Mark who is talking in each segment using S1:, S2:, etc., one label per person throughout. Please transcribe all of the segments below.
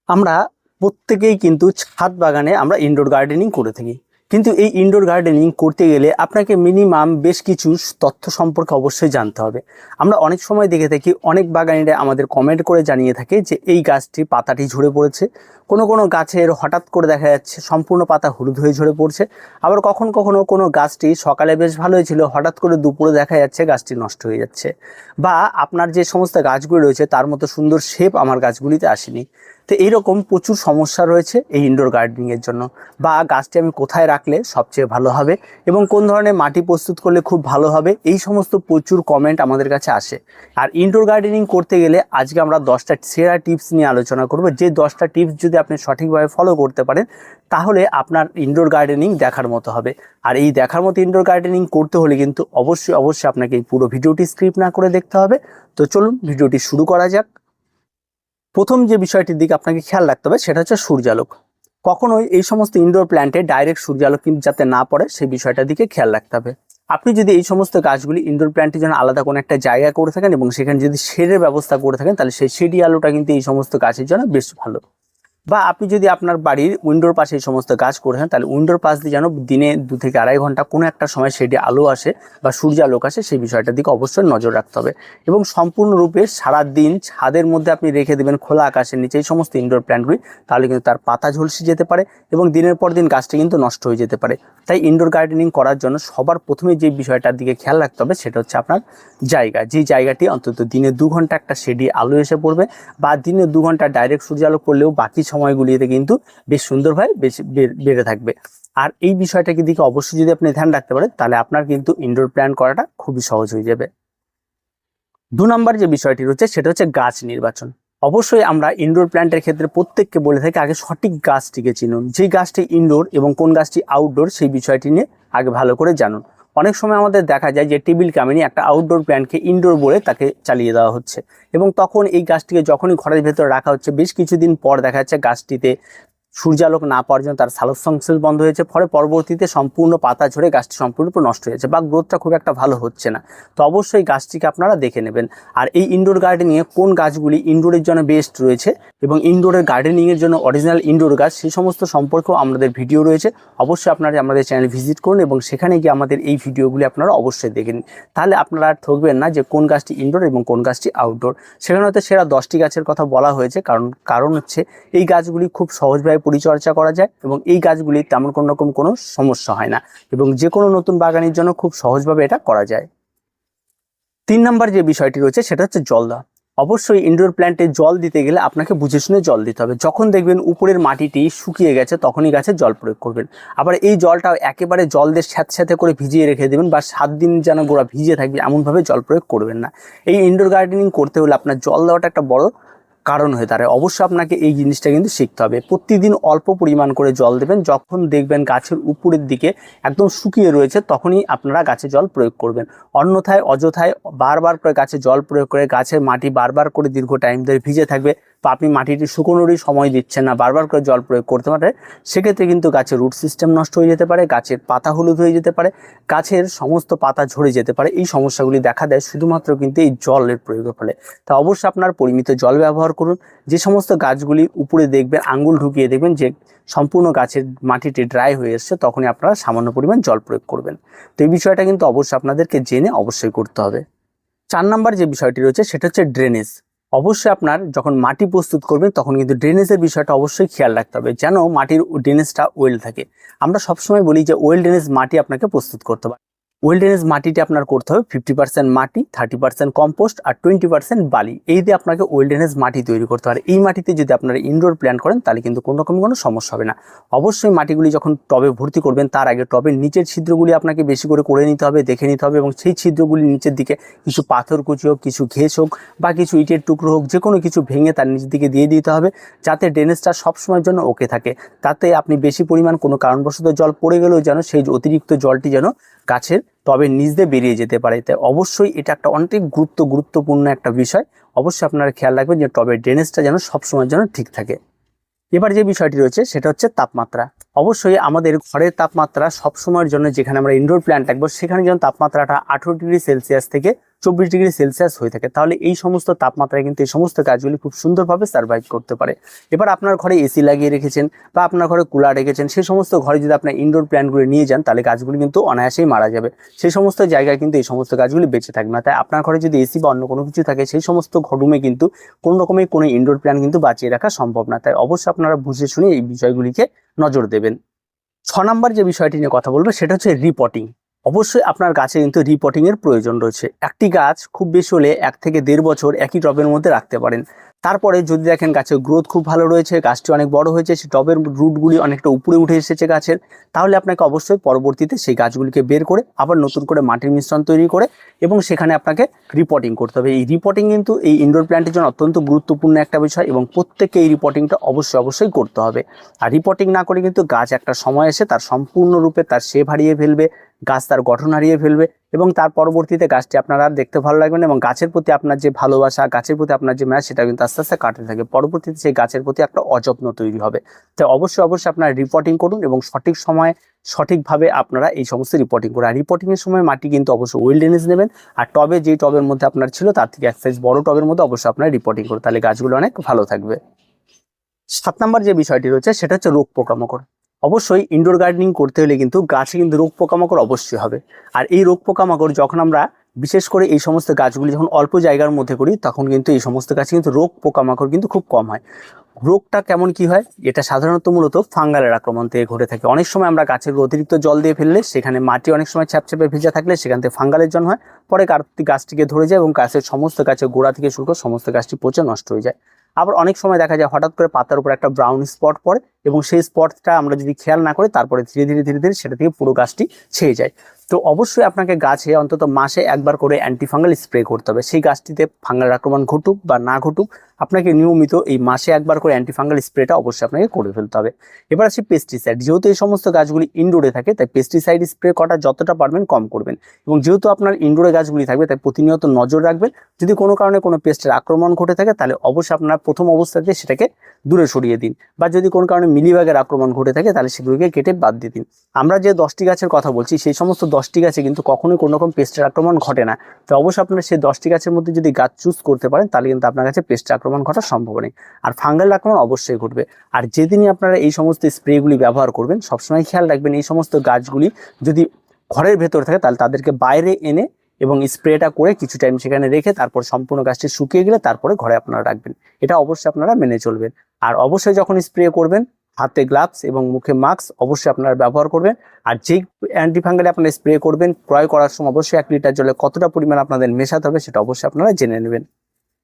S1: আমরা প্রত্যেকেই কিন্তু ছাদ বাগানে আমরা ইনডোর গার্ডেনিং করে থাকি। কিন্তু এই ইনডোর গার্ডেনিং করতে গেলে আপনাকে মিনিমাম বেশ কিছু তথ্য সম্পর্কে অবশ্যই জানতে হবে। আমরা অনেক সময় দেখে থাকি অনেক বাগানিরা আমাদের কমেন্ট করে জানিয়ে থাকে যে এই গাছটি পাতাটি ঝরে পড়েছে, কোনো কোনো গাছের হঠাৎ করে দেখা যাচ্ছে সম্পূর্ণ পাতা হলুদ হয়ে ঝরে পড়ছে, আবার কখনো কখনো কোনো গাছটি সকালে বেশ ভালোই ছিল, হঠাৎ করে দুপুরে দেখা যাচ্ছে গাছটি নষ্ট হয়ে যাচ্ছে, বা আপনার যে সমস্ত গাছগুলি রয়েছে তার মতো সুন্দর শেপ আমার গাছগুলিতে আসেনি। তো এইরকম প্রচুর সমস্যা রয়েছে এই ইনডোর গার্ডেনিংয়ের জন্য। বা গাছটি আমি কোথায় রাখলে সবচেয়ে ভালো হবে এবং কোন ধরনের মাটি প্রস্তুত করলে খুব ভালো হবে, এই সমস্ত প্রচুর কমেন্ট আমাদের কাছে আসে। আর ইনডোর গার্ডেনিং করতে গেলে আজকে আমরা 10টা সেরা টিপস নিয়ে আলোচনা করব, যে 10টা টিপস যদি আপনি সঠিকভাবে ফলো করতে পারেন তাহলে আপনার ইনডোর গার্ডেনিং দেখার মতো হবে। আর এই দেখার মতো ইনডোর গার্ডেনিং করতে হলে কিন্তু অবশ্যই আপনাকে এই পুরো ভিডিওটি স্কিপ না করে দেখতে হবে। তো চলুন ভিডিওটি শুরু করা যাক। প্রথম যে বিষয়টির দিকে আপনাকে খেয়াল রাখতে হবে সেটা হচ্ছে সূর্যালোক। কখনোই এই সমস্ত ইনডোর প্ল্যান্টে ডাইরেক্ট সূর্যালোক যাতে না পড়ে সেই বিষয়টার দিকে খেয়াল রাখতে হবে। আপনি যদি এই সমস্ত গাছগুলি ইনডোর প্ল্যান্টের জন্য আলাদা কোনো একটা জায়গা করে থাকেন এবং সেখানে যদি শেডের ব্যবস্থা করে থাকেন তাহলে সেই শেডি আলোটা কিন্তু এই সমস্ত গাছের জন্য বেশ ভালো। বা আপনি যদি আপনার বাড়ির উইন্ডোর পাশে এই সমস্ত গাছ করেছেন তাহলে উইন্ডোর পাশ দিয়ে যেন দিনে 2 থেকে আড়াই ঘন্টা কোনো একটা সময় সেটি আলো আসে বা সূর্যালোক আসে, সেই বিষয়টার দিকে অবশ্যই নজর রাখতে হবে। এবং সম্পূর্ণরূপে সারাদিন ছাদের মধ্যে আপনি রেখে দেবেন খোলা আকাশের নিচে এই সমস্ত ইনডোর প্ল্যান্টগুলি, তাহলে কিন্তু তার পাতা ঝলসে যেতে পারে এবং দিনের পর দিন গাছটি কিন্তু নষ্ট হয়ে যেতে পারে। তাই ইনডোর গার্ডেনিং করার জন্য সবার প্রথমে যে বিষয়টার দিকে খেয়াল রাখতে হবে সেটা হচ্ছে আপনার জায়গা। যেই জায়গাটি অন্তত দিনে 2 ঘন্টা একটা শেডি আলো এসে পড়বে, বা দিনে 2 ঘন্টা ডাইরেক্ট সূর্যালোক পড়লেও বাকি সময়গুলিতে কিন্তু বেশ সুন্দরভাবে বেশি বেড়ে থাকবে। আর এই বিষয়টাকে দিকে অবশ্যই যদি আপনি ধ্যান রাখতে পারেন তাহলে আপনার কিন্তু ইনডোর প্ল্যান্ট করাটা খুবই সহজ হয়ে যাবে। 2 নম্বর যে বিষয়টি রয়েছে সেটা হচ্ছে গাছ নির্বাচন। অবশ্যই আমরা ইনডোর প্ল্যান্টের ক্ষেত্রে প্রত্যেককে বলে থাকি আগে সঠিক গাছটিকে চিনুন, যেই গাছটি ইনডোর এবং কোন গাছটি আউটডোর সেই বিষয়টি নিয়ে আগে ভালো করে জানুন। অনেক সময় আমাদের দেখা যায় যে টেবিল কামিনী একটা আউটডোর প্ল্যান্টকে ইনডোর বলে তাকে চালিয়ে দেওয়া হচ্ছে, এবং তখন এই গাছটিকে যখনই ঘরের ভেতরে রাখা হচ্ছে বেশ কিছুদিন পর দেখা যাচ্ছে গাছটিতে সূর্যালোক না পাওয়ার জন্য তার সালোক সংশ্লেষ বন্ধ হয়েছে, ফলে পরবর্তীতে সম্পূর্ণ পাতা ঝরে গাছটি সম্পূর্ণ নষ্ট হয়েছে বা গ্রোথটা খুব একটা ভালো হচ্ছে না। তো অবশ্যই গাছটিকে আপনারা দেখে নেবেন। আর এই ইনডোর গার্ডেনিংয়ে কোন গাছগুলি ইনডোরের জন্য বেস্ট রয়েছে এবং ইনডোরের গার্ডেনিংয়ের জন্য অরিজিনাল ইনডোর গাছ সেই সমস্ত সম্পর্কেও আমাদের ভিডিও রয়েছে। অবশ্যই আপনারা আমাদের চ্যানেল ভিজিট করুন এবং সেখানে গিয়ে আমাদের এই ভিডিওগুলি আপনারা অবশ্যই দেখে নিন, তাহলে আপনারা আর ঠকবেন না যে কোন গাছটি ইনডোর এবং কোন গাছটি আউটডোর। সেখানে হয়তো সেরা 10টি গাছের কথা বলা হয়েছে, কারণ হচ্ছে এই গাছগুলি খুব সহজভাবে পরিচর্যা করা যায় এবং এই গাছগুলি তেমন কোনো রকম কোনো সমস্যা হয় না এবং যে কোনো নতুন বাগানের জন্য খুব সহজভাবে এটা করা যায়। 3 নম্বর যে বিষয়টি রয়েছে সেটা হচ্ছে জল দেওয়া। অবশ্যই ইনডোর প্ল্যান্টে জল দিতে গেলে আপনাকে বুঝে শুনে জল দিতে হবে। যখন দেখবেন উপরের মাটিটি শুকিয়ে গেছে তখনই গাছে জল প্রয়োগ করবেন। আবার এই জলটা একেবারে জল দিয়ে স্যাঁতস্যাঁতে করে ভিজিয়ে রেখে দেবেন বা 7 দিন যেন গোড়া ভিজে থাকবে এমনভাবে জল প্রয়োগ করবেন না। এই ইনডোর গার্ডেনিং করতে হলে আপনার জল দেওয়াটা একটা বড় কারণ হয়ে দাঁড়ায়। অবশ্যই আপনাকে এই জিনিসটা কিন্তু শিখতে হবে। প্রতিদিন অল্প পরিমাণ করে জল দেবেন, যখন দেখবেন গাছের উপরের দিকে একদম শুকিয়ে রয়েছে তখনই আপনারা গাছে জল প্রয়োগ করবেন। অন্যথায় অযথায় বারবার করে গাছে জল প্রয়োগ করে গাছের মাটি বারবার করে দীর্ঘ টাইম ধরে ভিজে থাকবে, তো আপনি মাটিটি শুকোনোরই সময় দিচ্ছেন না, বারবার করে জল প্রয়োগ করতে পারে, সেক্ষেত্রে কিন্তু গাছের রুট সিস্টেম নষ্ট হয়ে যেতে পারে, গাছের পাতা হলুদ হয়ে যেতে পারে, গাছের সমস্ত পাতা ঝরে যেতে পারে। এই সমস্যাগুলি দেখা দেয় শুধুমাত্র কিন্তু এই জলের প্রয়োগের ফলে। তা অবশ্যই আপনার পরিমিত জল ব্যবহার করুন। যে সমস্ত গাছগুলি উপরে দেখবেন আঙ্গুল ঢুকিয়ে দেখবেন যে সম্পূর্ণ গাছের মাটিটি ড্রাই হয়ে এসছে তখনই আপনারা সামান্য পরিমাণ জল প্রয়োগ করবেন। তো এই বিষয়টা কিন্তু অবশ্যই আপনাদেরকে জেনে অবশ্যই করতে হবে। 4 নম্বর যে বিষয়টি রয়েছে সেটা হচ্ছে ড্রেনেজ। অবশ্যই আপনার যখন মাটি প্রস্তুত করবেন তখন কিন্তু ড্রেনেজের বিষয়টা অবশ্যই খেয়াল রাখতে হবে যেন মাটির ড্রেনেজটা ওয়েল থাকে। আমরা সবসময় বলি যে ওয়েল ড্রেনেজ মাটি আপনাকে প্রস্তুত করতে হবে। ওয়েল ড্রেনেজ মাটিটি আপনার করতে হবে 50% মাটি, 30% কম্পোস্ট আর 20% বালি। এই দিয়ে আপনাকে ওয়েল ড্রেনেজ মাটি তৈরি করতে হবে। এই মাটিতে যদি আপনারা ইনডোর প্ল্যান্ট করেন তাহলে কিন্তু কোনো রকম কোনো সমস্যা হবে না। অবশ্যই মাটিগুলি যখন টবে ভর্তি করবেন তার আগে টবের নিচের ছিদ্রগুলি আপনাকে বেশি করে নিতে হবে, দেখে নিতে হবে, এবং সেই ছিদ্রগুলির নিচের দিকে কিছু পাথর কুচি হোক, কিছু ঘেঁস হোক বা কিছু ইটের টুকরো হোক, যে কোনো কিছু ভেঙে তার নিচের দিকে দিয়ে দিতে হবে যাতে ড্রেনেজটা সবসময়ের জন্য ওকে থাকে। তাতে আপনি বেশি পরিমাণ কোনো কারণবশত জল পড়ে গেলেও যেন সেই অতিরিক্ত জলটি যেন গাছের টবের নিচ দিয়ে বেরিয়ে যেতে পারে। তাই অবশ্যই এটা একটা অনেক গুরুত্বপূর্ণ একটা বিষয়। অবশ্যই আপনারা খেয়াল রাখবেন যে টবের ড্রেনেজটা যেন সবসময়ের জন্য ঠিক থাকে। এবার যে বিষয়টি রয়েছে সেটা হচ্ছে তাপমাত্রা। অবশ্যই আমাদের ঘরের তাপমাত্রা সবসময়ের জন্য যেখানে আমরা ইনডোর প্ল্যান্ট রাখবো সেখানে যেন তাপমাত্রাটা 18 ডিগ্রি সেলসিয়াস থেকে 24°C হয়ে থাকে, তাহলে এই সমস্ত তাপমাত্রায় কিন্তু এই সমস্ত গাছগুলি খুব সুন্দরভাবে সার্ভাইভ করতে পারে। এবার আপনার ঘরে এসি লাগিয়ে রেখেছেন বা আপনার ঘরে কুলার রেখেছেন, সেই সমস্ত ঘরে যদি আপনার ইনডোর প্ল্যান্টগুলি নিয়ে যান তাহলে গাছগুলি কিন্তু অনায়াসেই মারা যাবে, সেই সমস্ত জায়গায় কিন্তু এই সমস্ত গাছগুলি বেঁচে থাকবে না। তাই আপনার ঘরে যদি এসি বা অন্য কোনো কিছু থাকে সেই সমস্ত রুমে কিন্তু কোনো রকমের কোনো ইনডোর প্ল্যান্ট কিন্তু বাঁচিয়ে রাখা সম্ভব না। তাই অবশ্যই আপনারা বুঝে শুনে এই বিষয়গুলিকে নজর দেবেন। 6 নম্বর যে বিষয়টি নিয়ে কথা বলবো সেটা হচ্ছে রিপটিং। অবশ্যই আপনার গাছে কিন্তু রিপটিং এর প্রয়োজন রয়েছে। একটি গাছ খুব বেশি হলে 1 থেকে 1.5 বছর একই টবের মধ্যে রাখতে পারেন। তারপরে যদি দেখেন গাছের গ্রোথ খুব ভালো রয়েছে, গাছটি অনেক বড় হয়েছে, সেই টবের রুটগুলি অনেকটা উপরে উঠে এসেছে গাছের, তাহলে আপনাকে অবশ্যই পরবর্তীতে সেই গাছগুলিকে বের করে আবার নতুন করে মাটির মিশ্রণ তৈরি করে এবং সেখানে আপনাকে রিপটিং করতে হবে। এই রিপটিং কিন্তু এই ইনডোর প্ল্যান্টের জন্য অত্যন্ত গুরুত্বপূর্ণ একটা বিষয় এবং প্রত্যেককে এই রিপটিংটা অবশ্যই করতে হবে। আর রিপটিং না করে কিন্তু গাছ একটা সময় এসে তার সম্পূর্ণরূপে তার শেপ হারিয়ে ফেলবে, গাছ তার গঠন হারিয়ে ফেলবে এবং তার পরবর্তীতে গাছটি আপনার আর দেখতে ভালো লাগবে না এবং গাছের প্রতি আপনার যে ভালোবাসা, গাছের প্রতি আপনার যে ম্যাচ, সেটা কিন্তু আস্তে আস্তে কাটতে থাকে। পরবর্তীতে সেই গাছের প্রতি একটা অযত্ন তৈরি হবে। তাই অবশ্যই আপনারা রিপোর্টিং করুন এবং সঠিক সময়ে সঠিকভাবে আপনারা এই সমস্ত রিপোর্টিং করুন। আর রিপোর্টিং এর সময় মাটি কিন্তু অবশ্যই ওয়েল ড্রেনেজ নেবেন। আর টবে যেই টবের মধ্যে আপনার ছিল তার থেকে 1 সাইজ বড় টবের মধ্যে অবশ্যই আপনারা রিপোর্টিং করুন, তাহলে গাছগুলো অনেক ভালো থাকবে। 7 নম্বর যে বিষয়টি রয়েছে সেটা হচ্ছে রোগ পোকামাকড়। অবশ্যই ইনডোর গার্ডেনিং করতে হলে কিন্তু গাছে কিন্তু রোগ পোকামাকড় অবশ্যই হবে। আর এই রোগ পোকামাকড় যখন আমরা বিশেষ করে এই সমস্ত গাছগুলি যখন অল্প জায়গার মধ্যে করি তখন কিন্তু এই সমস্ত গাছে কিন্তু রোগ পোকামাকড় কিন্তু খুব কম হয়। রোগটা কেমন কি হয়, এটা সাধারণত মূলত ফাঙ্গালের আক্রমণ থেকে ঘটে থাকে। অনেক সময় আমরা গাছের অতিরিক্ত জল দিয়ে ফেললে সেখানে মাটি অনেক সময় চ্যাপচ্যাপে ভেজা থাকলে সেখান থেকে ফাঙ্গালের জন্ম হয়, পরে গাছটিকে ধরে যায় এবং গাছের গোড়া থেকে শুরু করে সমস্ত গাছটি পচে নষ্ট হয়ে যায়। আবার অনেক সময় দেখা যায় হঠাৎ করে পাতার উপর একটা ব্রাউন স্পট পড়ে এবং সেই স্পটটা আমরা যদি খেয়াল না করি তারপরে ধীরে ধীরে সেটা থেকে পুরো গাছটি ছেয়ে যায়। তো অবশ্যই আপনাকে গাছে অন্তত মাসে একবার করে অ্যান্টিফাঙ্গাল স্প্রে করতে হবে। সেই গাছটিতে ফাঙ্গাল আক্রমণ ঘটুক বা না ঘটুক, আপনাকে নিয়মিত এই মাসে একবার করে অ্যান্টিফাঙ্গাল স্প্রেটা অবশ্যই আপনাকে করে ফেলতে হবে। এবার আসি পেস্টিসাইড। যেহেতু এই সমস্ত গাছগুলি ইনডোরে থাকে তাই পেস্টিসাইড স্প্রে করা যতটা পারবেন কম করবেন এবং যেহেতু আপনার ইনডোরে গাছগুলি থাকবে তাই প্রতিনিয়ত নজর রাখবেন। যদি কোনো কারণে কোনো পেস্টের আক্রমণ ঘটে থাকে তাহলে অবশ্যই আপনারা প্রথম অবস্থাতে সেটাকে দূরে সরিয়ে দিন, বা যদি কোনো কারণে মিলিবাগের আক্রমণ ঘটে থাকে তাহলে সেগুলিকে কেটে বাদ দিয়ে দিন। আমরা যে 10টি গাছের কথা বলছি সেই সমস্ত 10টি গাছে কিন্তু কখনোই কোনো রকম পেস্টের আক্রমণ ঘটে না। তো অবশ্যই আপনারা সেই 10টি গাছের মধ্যে যদি গাছ চুজ করতে পারেন তাহলে কিন্তু আপনার কাছে পেস্টের আক্রমণ ঘটার সম্ভাবনা নেই। আর ফাঙ্গাল আক্রমণ অবশ্যই ঘটবে। আর যেদিনই আপনারা এই সমস্ত স্প্রেগুলি ব্যবহার করবেন সবসময় খেয়াল রাখবেন এই সমস্ত গাছগুলি যদি ঘরের ভেতর থাকে তাহলে তাদেরকে বাইরে এনে এবং স্প্রেটা করে কিছু টাইম সেখানে রেখে তারপর সম্পূর্ণ গাছটি শুকিয়ে গেলে তারপরে ঘরে আপনারা রাখবেন। এটা অবশ্যই আপনারা মেনে চলবেন। আর অবশ্যই যখন স্প্রে করবেন হাতে গ্লাভস এবং মুখে মাস্ক অবশ্যই আপনারা ব্যবহার করবেন। আর যেই অ্যান্টিফাঙ্গালে আপনারা স্প্রে করবেন ক্রয় করার সময় অবশ্যই 1 লিটার জলে কতটা পরিমাণ আপনাদের মেশাতে হবে সেটা অবশ্যই আপনারা জেনে নেবেন।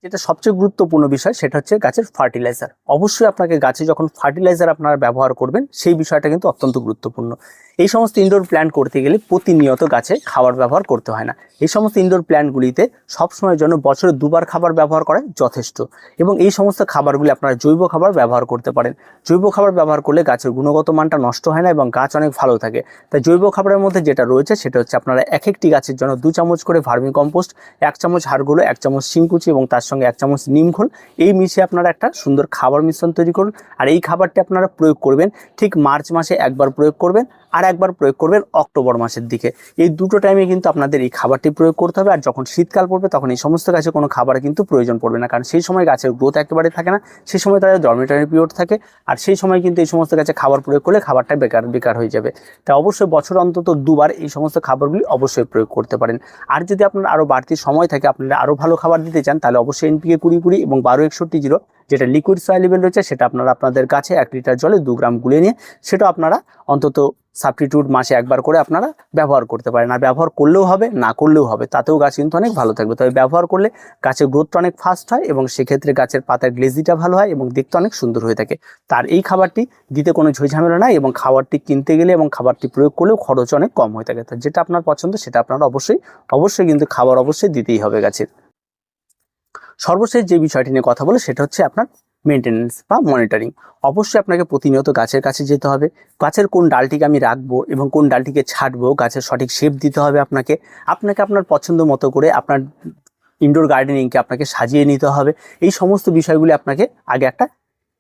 S1: যেটা সবচেয়ে গুরুত্বপূর্ণ বিষয় সেটা হচ্ছে গাছের ফার্টিলাইজার। অবশ্যই আপনাকে গাছে যখন ফার্টিলাইজার আপনারা ব্যবহার করবেন সেই বিষয়টা কিন্তু অত্যন্ত গুরুত্বপূর্ণ। এই সমস্ত ইনডোর প্ল্যান্ট করতে গেলে প্রতিনিয়ত গাছে খাবার ব্যবহার করতে হয় না। এই সমস্ত ইনডোর প্ল্যান্টগুলিতে সবসময়ের জন্য বছরে 2 বার খাবার ব্যবহার করা যথেষ্ট এবং এই সমস্ত খাবারগুলি আপনারা জৈব খাবার ব্যবহার করতে পারেন। জৈব খাবার ব্যবহার করলে গাছের গুণগত মানটা নষ্ট হয় না এবং গাছ অনেক ভালো থাকে। তাই জৈব খাবারের মধ্যে যেটা রয়েছে সেটা হচ্ছে আপনারা একটি গাছের জন্য 2 চামচ করে ভার্মি কম্পোস্ট, 1 চামচ হাড়গুঁড়ো, 1 চামচ শিংকুচি এবং তার সঙ্গে 1 চামচ নিম খোল এই মিশিয়ে আপনারা একটা সুন্দর খাবার মিশ্রণ তৈরি করুন। আর এই খাবারটি আপনারা প্রয়োগ করবেন ঠিক মার্চ মাসে একবার প্রয়োগ করবেন আর একবার প্রয়োগ করবেন অক্টোবর মাসের দিকে। এই দুটো টাইমে কিন্তু আপনাদের এই খাবারটি প্রয়োগ করতে হবে। আর যখন শীতকাল পড়বে তখন এই সমস্ত গাছে কোনো খাবার কিন্তু প্রয়োজন পড়বে না, কারণ সেই সময় গাছের গ্রোথ একেবারে থাকে না, সেই সময় তাদের ডরমেটরি পিরিয়ড থাকে। আর সেই সময় কিন্তু এই সমস্ত গাছে খাবার প্রয়োগ করলে খাবারটা বেকার হয়ে যাবে। তাই অবশ্যই বছর অন্তত 2 বার এই সমস্ত খাবারগুলি অবশ্যই প্রয়োগ করতে পারেন। আর যদি আপনার আরও বাড়তি সময় থাকে আপনারা আরও ভালো খাবার দিতে চান তাহলে অবশ্যই NPK 20-20 এবং 12-61-0 যেটা লিকুইড সয়েল লেভেল রয়েছে সেটা আপনারা আপনাদের গাছে 1 লিটার জলে 2 গ্রাম গুলে নিয়ে সেটা আপনারা অন্তত সাবস্টিটিউট মাসে একবার করে আপনারা ব্যবহার করতে পারেন। আর ব্যবহার করলেও হবে না করলেও হবে, তাতেও গাছ কিন্তু অনেক ভালো থাকবে। তবে ব্যবহার করলে গাছের গ্রোথটা অনেক ফাস্ট হয় এবং সেক্ষেত্রে গাছের পাতার গ্লেজিটা ভালো হয় এবং দেখতে অনেক সুন্দর হয়ে থাকে। তার এই খাবারটি দিতে কোনো ঝামেলা নাই এবং খাবারটি কিনতে গেলে এবং খাবারটি প্রয়োগ করলেও খরচ অনেক কম হয়ে থাকে। তো যেটা আপনার পছন্দ সেটা আপনারা অবশ্যই কিন্তু খাবার অবশ্যই দিতেই হবে গাছের। সর্বশেষ যে বিষয়টি নিয়ে কথা বলে সেটা হচ্ছে আপনার মেনটেনেন্স বা মনিটরিং। অবশ্যই আপনাকে প্রতিনিয়ত গাছের কাছে যেতে হবে। গাছের কোন ডালটিকে আমি রাখবো এবং কোন ডালটিকে ছাড়বো গাছের সঠিক শেপ দিতে হবে আপনাকে আপনার পছন্দ মতো করে আপনার ইনডোর গার্ডেনিংকে আপনাকে সাজিয়ে নিতে হবে। এই সমস্ত বিষয়গুলি আপনাকে আগে একটা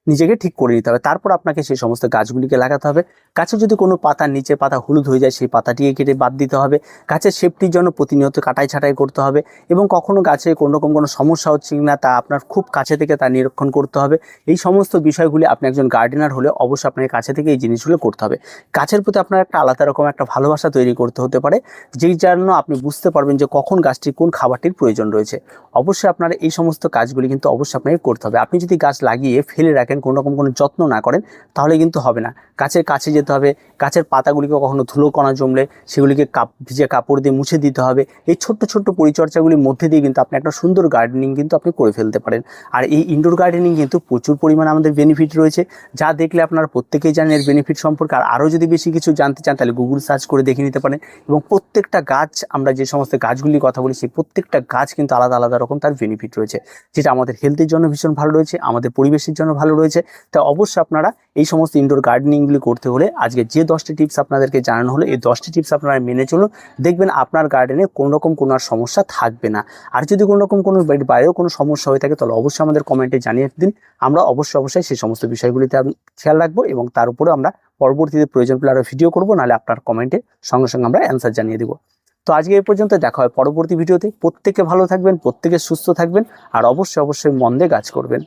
S1: নিজেকে ঠিক করে নিতে হবে। তারপর আপনাকে সেই সমস্ত গাছগুলিকে লাগাতে হবে। গাছে যদি কোনো পাতার নিচে পাতা হলুদ হয়ে যায়, সেই পাতাটিকে কেটে বাদ দিতে হবে। গাছের সেফটির জন্য প্রতিনিয়ত কাটাই ছাঁটাই করতে হবে এবং কখনো গাছে কোনো রকম কোনো সমস্যা হচ্ছে কিনা তা আপনার খুব কাছে থেকে তা নিরীক্ষণ করতে হবে। এই সমস্ত বিষয়গুলি আপনি একজন গার্ডেনার হলে অবশ্যই আপনাকে কাছে থেকে এই জিনিসগুলো করতে হবে। গাছের প্রতি আপনার একটা আলাদা রকম একটা ভালোবাসা তৈরি করতে হতে পারে, যেই জন্য আপনি বুঝতে পারবেন যে কখন গাছটির কোন খাবারটির প্রয়োজন রয়েছে। অবশ্যই আপনার এই সমস্ত কাজগুলি কিন্তু অবশ্যই আপনাকে করতে হবে। আপনি যদি গাছ লাগিয়ে ফেলে রাখেন, কোনো রকম কোনো যত্ন না করেন, তাহলে কিন্তু হবে না। গাছের কাছে যেতে হবে, গাছের পাতাগুলিকে কখনো ধুলো কণা জমলে সেগুলিকে ভিজে কাপড় দিয়ে মুছে দিতে হবে। এই ছোট্ট ছোট্ট পরিচর্যাগুলির মধ্যে দিয়ে কিন্তু আপনি একটা সুন্দর গার্ডেনিং কিন্তু আপনি করে ফেলতে পারেন। আর এই ইনডোর গার্ডেনিং কিন্তু প্রচুর পরিমাণে আমাদের বেনিফিট রয়েছে, যা দেখলে আপনারা প্রত্যেকেই জানেন এর বেনিফিট সম্পর্কে। আর আরও যদি বেশি কিছু জানতে চান তাহলে গুগল সার্চ করে দেখে নিতে পারেন। এবং প্রত্যেকটা গাছ, আমরা যে সমস্ত গাছগুলির কথা বলি, সেই প্রত্যেকটা গাছ কিন্তু আলাদা আলাদা রকম তার বেনিফিট রয়েছে, যেটা আমাদের হেলথের জন্য ভীষণ ভালো রয়েছে, আমাদের পরিবেশের জন্য ভালো রয়েছে। তাই অবশ্যই আপনারা এই সমস্ত ইনডোর গার্ডেনিংগুলি করতে হলে আজকে যে 10টি টিপস আপনাদেরকে জানানো হলো, এই 10টি টিপস আপনারা মেনে চলুন। দেখবেন আপনার গার্ডেনে কোনো রকম কোনো আর সমস্যা থাকবে না। আর যদি কোনো রকম কোনো বাইরেও কোনো সমস্যা হয়ে থাকে তাহলে অবশ্যই আমাদের কমেন্টে জানিয়ে দিন। আমরা অবশ্যই সেই সমস্ত বিষয়গুলিতে খেয়াল রাখবো এবং তার উপরে আমরা পরবর্তীতে প্রয়োজন পেলে আরও ভিডিও করবো, নাহলে আপনার কমেন্টে সঙ্গে সঙ্গে আমরা অ্যান্সার জানিয়ে দেবো। তো আজকে এই পর্যন্ত, দেখা হয় পরবর্তী ভিডিওতে। প্রত্যেকে ভালো থাকবেন, প্রত্যেকে সুস্থ থাকবেন আর অবশ্যই মন দিয়ে গাছ করবেন।